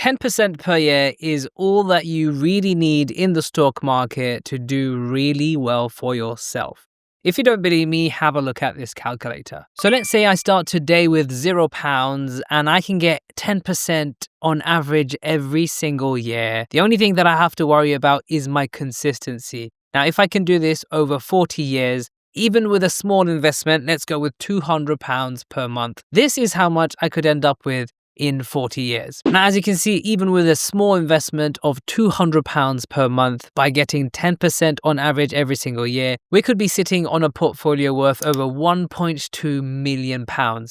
10% per year is all that you really need in the stock market to do really well for yourself. If you don't believe me, have a look at this calculator. So let's say I start today with £0 and I can get 10% on average every single year. The only thing that I have to worry about is my consistency. Now, if I can do this over 40 years, even with a small investment, let's go with £200 per month. This is how much I could end up with in 40 years. Now, as you can see, even with a small investment of £200 per month, by getting 10% on average every single year, we could be sitting on a portfolio worth over £1.2 million.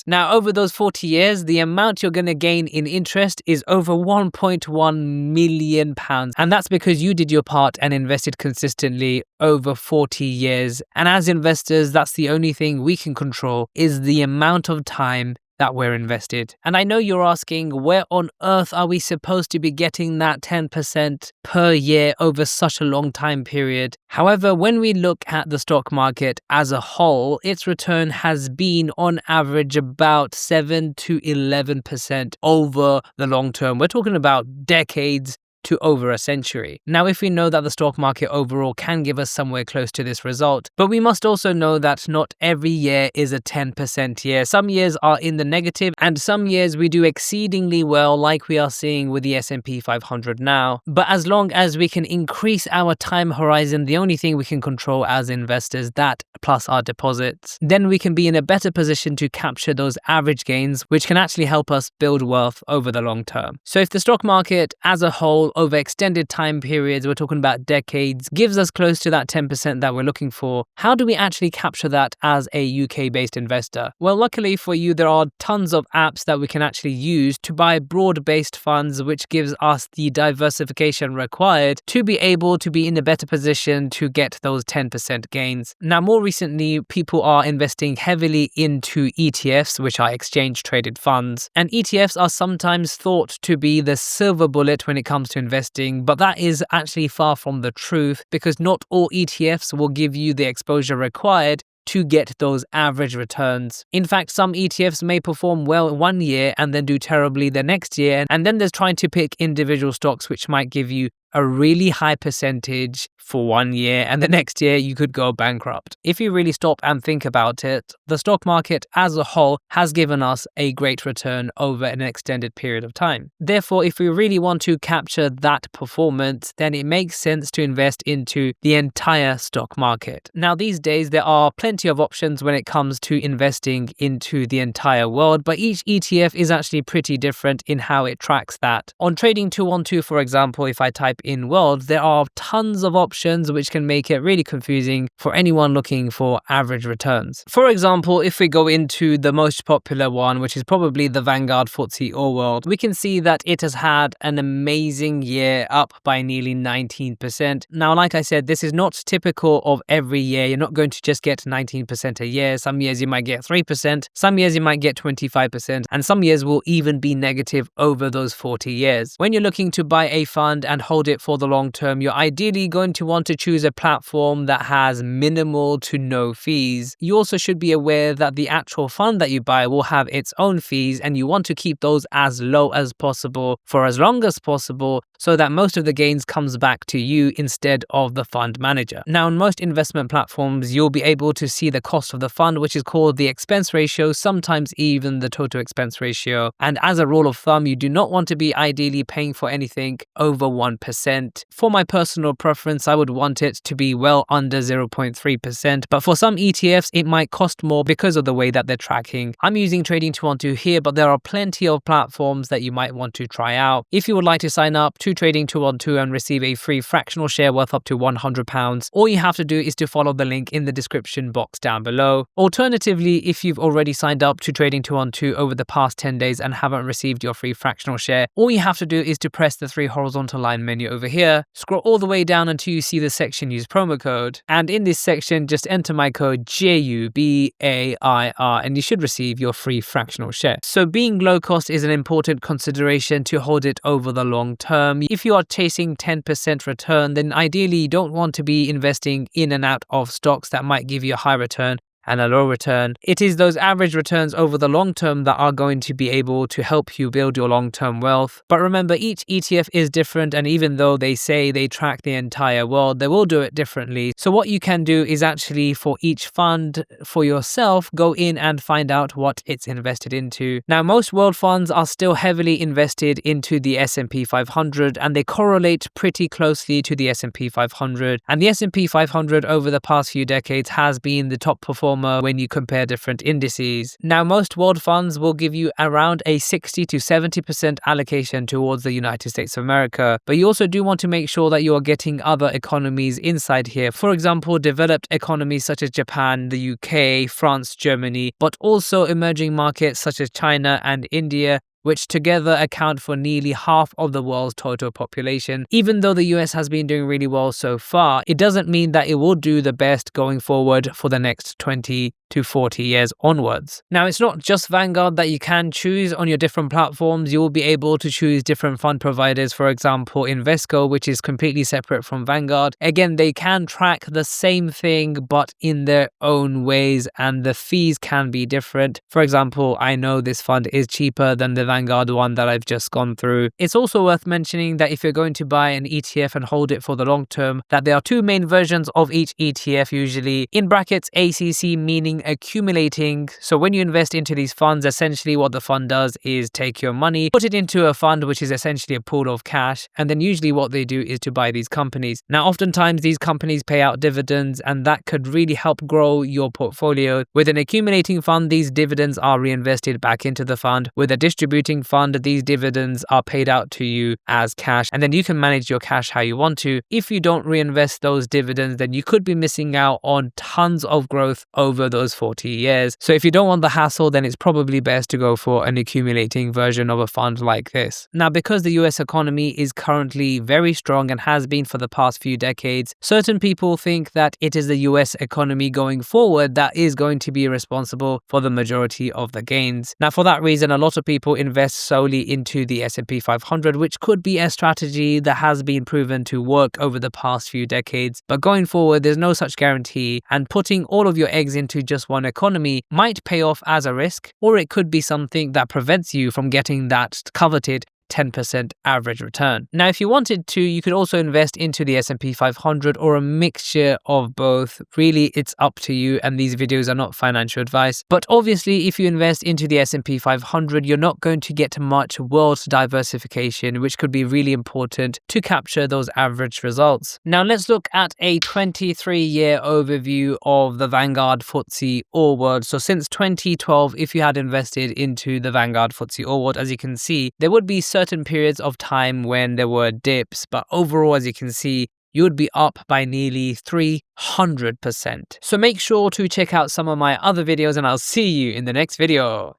Now, over those 40 years, the amount you're going to gain in interest is over £1.1 million. And that's because you did your part and invested consistently over 40 years. And as investors, that's the only thing we can control, is the amount of time that we're invested. And I know you're asking, where on earth are we supposed to be getting that 10% per year over such a long time period? However, when we look at the stock market as a whole, its return has been on average about 7 to 11% over the long term. We're talking about decades to over a century. Now, if we know that the stock market overall can give us somewhere close to this result, but we must also know that not every year is a 10% year. Some years are in the negative, and some years we do exceedingly well, like we are seeing with the S&P 500 now. But as long as we can increase our time horizon, the only thing we can control as investors, that plus our deposits, then we can be in a better position to capture those average gains, which can actually help us build wealth over the long term. So if the stock market as a whole over extended time periods, we're talking about decades, gives us close to that 10% that we're looking for, how do we actually capture that as a UK-based investor? Well, luckily for you, there are tons of apps that we can actually use to buy broad-based funds, which gives us the diversification required to be able to be in a better position to get those 10% gains. Now, more recently, people are investing heavily into ETFs, which are exchange-traded funds. And ETFs are sometimes thought to be the silver bullet when it comes to investing, but that is actually far from the truth, because not all ETFs will give you the exposure required to get those average returns. In fact, some ETFs may perform well one year and then do terribly the next year, and then there's trying to pick individual stocks which might give you a really high percentage for 1 year, and the next year you could go bankrupt. If you really stop and think about it, the stock market as a whole has given us a great return over an extended period of time. Therefore, if we really want to capture that performance, then it makes sense to invest into the entire stock market. Now, these days, there are plenty of options when it comes to investing into the entire world, but each ETF is actually pretty different in how it tracks that. On Trading 212, for example, if I type in world, there are tons of options which can make it really confusing for anyone looking for average returns. For example, if we go into the most popular one, which is probably the Vanguard FTSE All World, we can see that it has had an amazing year, up by nearly 19%. Now, like I said, this is not typical of every year. You're not going to just get 19% a year. Some years you might get 3%, some years you might get 25%, and some years will even be negative over those 40 years. When you're looking to buy a fund and hold it for the long term, you're ideally going to want to choose a platform that has minimal to no fees. You also should be aware that the actual fund that you buy will have its own fees, and you want to keep those as low as possible for as long as possible, so that most of the gains comes back to you instead of the fund manager. Now, on most investment platforms, you'll be able to see the cost of the fund, which is called the expense ratio, sometimes even the total expense ratio. And as a rule of thumb, you do not want to be ideally paying for anything over 1%. For my personal preference, I would want it to be well under 0.3%, but for some ETFs, it might cost more because of the way that they're tracking. I'm using Trading 212 here, but there are plenty of platforms that you might want to try out. If you would like to sign up to Trading 212 and receive a free fractional share worth up to £100, all you have to do is to follow the link in the description box down below. Alternatively, if you've already signed up to Trading 212 over the past 10 days and haven't received your free fractional share, all you have to do is to press the 3 horizontal line menu over here, scroll all the way down until you see the section use promo code, and in this section just enter my code JUBAIR and you should receive your free fractional share. So being low cost is an important consideration to hold it over the long term. If you are chasing 10% return, then ideally you don't want to be investing in and out of stocks that might give you a high return and a low return. It is those average returns over the long term that are going to be able to help you build your long-term wealth. But remember, each ETF is different, and even though they say they track the entire world, they will do it differently. So what you can do is actually, for each fund for yourself, go in and find out what it's invested into. Now, most world funds are still heavily invested into the S&P 500, and they correlate pretty closely to the S&P 500. And the S&P 500 over the past few decades has been the top performer when you compare different indices. Now, most world funds will give you around a 60 to 70% allocation towards the United States of America, but you also do want to make sure that you are getting other economies inside here. For example, developed economies such as Japan, the UK, France, Germany, but also emerging markets such as China and India, which together account for nearly half of the world's total population. Even though the US has been doing really well so far, it doesn't mean that it will do the best going forward for the next 20 to 40 years onwards. Now, it's not just Vanguard that you can choose on your different platforms. You will be able to choose different fund providers. For example, Invesco, which is completely separate from Vanguard. Again, they can track the same thing, but in their own ways, and the fees can be different. For example, I know this fund is cheaper than the Vanguard one that I've just gone through. It's also worth mentioning that if you're going to buy an ETF and hold it for the long term, that there are two main versions of each ETF usually. In brackets, ACC meaning accumulating. So when you invest into these funds, essentially what the fund does is take your money, put it into a fund, which is essentially a pool of cash. And then usually what they do is to buy these companies. Now, oftentimes these companies pay out dividends, and that could really help grow your portfolio. With an accumulating fund, these dividends are reinvested back into the fund. With a distributing fund, these dividends are paid out to you as cash, and then you can manage your cash how you want to. If you don't reinvest those dividends, then you could be missing out on tons of growth over those 40 years. So if you don't want the hassle, then it's probably best to go for an accumulating version of a fund like this. Now, because the US economy is currently very strong and has been for the past few decades, certain people think that it is the US economy going forward that is going to be responsible for the majority of the gains. Now, for that reason, a lot of people invest solely into the S&P 500, which could be a strategy that has been proven to work over the past few decades. But going forward, there's no such guarantee, and putting all of your eggs into just one economy might pay off as a risk, or it could be something that prevents you from getting that coveted 10% average return. Now, if you wanted to, you could also invest into the S&P 500 or a mixture of both. Really, it's up to you, and these videos are not financial advice. But obviously, if you invest into the S&P 500, you're not going to get much world diversification, which could be really important to capture those average results. Now, let's look at a 23-year overview of the Vanguard FTSE All World. So since 2012, if you had invested into the Vanguard FTSE All World, as you can see, there would be certain periods of time when there were dips, but overall, as you can see, you would be up by nearly 300%. So make sure to check out some of my other videos, and I'll see you in the next video.